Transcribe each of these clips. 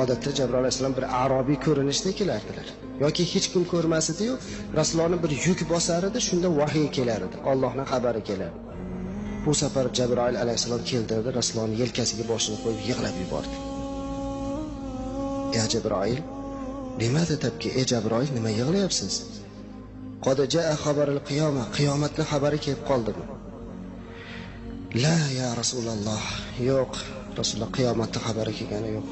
odatda Jabroil alayhissalom bir arobiy ko'rinishda kelardilar. Yoki hech kim ko'rmasdi-yu, Rasulullohni bir yuk bosar edi, shunda vahiy kelar edi, Allohning xabari kelar. Bu safar Jabroil alayhissalom keldi, Rasulullohning yelkasiga boshini qo'yib yig'lab yubordi. "Ya Jabroil, nimada tabki? Ey Jabroil, nima yig'layapsiz? Qad jaa xabarul qiyoma, qiyomatning xabari kelib qoldimi?" "La ya Rasululloh, yo'q, Rasululloh, qiyomatning xabari kelgani yo'q.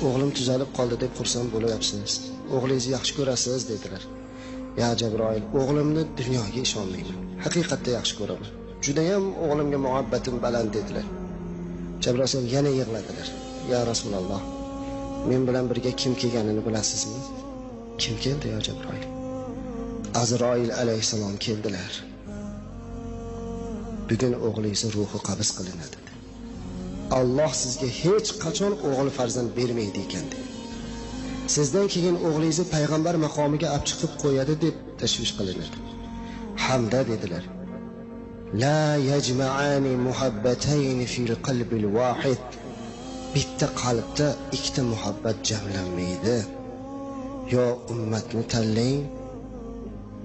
O'g'lim tuzalib qoldi deb xursand bo'lyapsiz. O'g'lingizni yaxshi ko'rasiz" dedilar. "Ya Jabroil, o'g'limni dunyoga ishonmayman. Haqiqatda yaxshi ko'raman. Juda ham o'g'limga muhabbatim baland" dedilar. Jabroil yana yig'ladilar. "Ya Rasululloh, men bilan birga kim kelganini bilasizmi?" "Kim keldi ya Jabroil?" "Azroil alayhissalom keldilar. Bugun o'g'lingiz ruhi qabz qilinadi. Alloh sizga hech qachon o'g'il farzand bermaydi ekan dedi. Sizdan keyin o'g'lingizni payg'ambar maqomiga olib chiqib qo'yadi deb tashvish qilinadi. Hamda dedilar, la yajma'ani muhabbatayn fil qalbil wahid. Bitta qalbda ikkita muhabbat jamlanmaydi. Yo ummatni tanlang,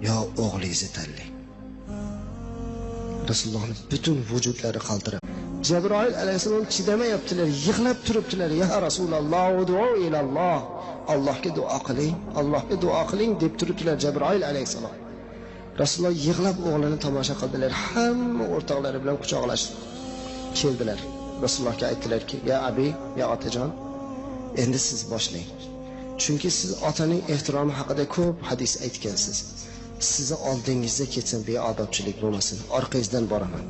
yo o'g'lingizni tanlang. Rasulullohning butun vujudlari qaltirab, Jabroil alayhissalom chidamayaptilar, yig'lab turibdilar. "Ya Rasululloh, duo ilalloh. Allohga duo qiling, Allohga duo qiling" deb turibdilar Jabroil alayhissalom. Rasululloh yig'lab o'g'lini tomosha qildilar. Hamma o'rtoqlari bilan quchoqlashib keldilar. Rasulullohga aytdilarki, "Ya abi, ya otajon, endi siz boshlang. Chunki siz otaning ehtiromi haqida ko'p hadis aytgansiz. Sizni oldingizda ketsam beodobchilik bo'lmasin, orqangizdan boraman."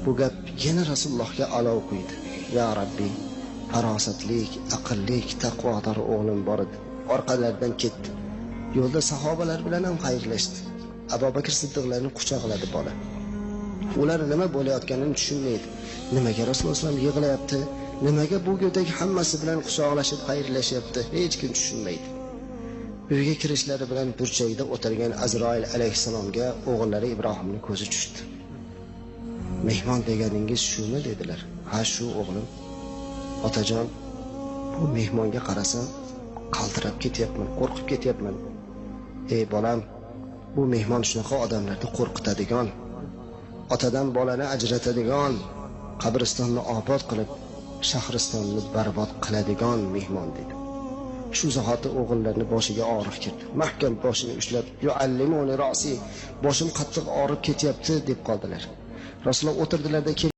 Bu gap yana Rasulullohga olov quydi. "Ya Rabbi, farosatlik, aqllik, taqvodor o'g'lim bor edi." Orqalaridan ketdi. Yo'lda sahobalar bilan ham xayrlashdi. Abu Bakr Siddiqlarni quchoqladi bola. Ular nima bo'layotganini tushunmaydi. Nimaga Rasululloh sollallohu alayhi vasallam yig'layapti? Nimaga bu go'dagi hammasi bilan quchoqlashib xayrlashyapti? Hech kim tushunmaydi. Uyga kirishlari bilan burchakda o'tirgan Azroil alayhissalomga o'g'illari Ibrohimning ko'zi tushdi. "Mehmon deganingiz shumi?" dedilar. "Ha, shu o'g'lim. Otajon, bu mehmonga qarasam qaltirab ketyapman, qo'rqib ketyapman." "Ey bolam, bu mehmon shunaqa odamlarni qo'rqitadigan, otadan bolani ajratadigan, qabristonni obod qilib, shahristonni barbod qiladigan mehmon" dedi. Shu zahoti o'g'illarning boshiga og'riq kirdi. Mahkam boshini ushlab, "Yuallimuni ra'si, boshim qattiq og'rib ketyapti" deb qoldilar. Rasululloh o'tirdilarda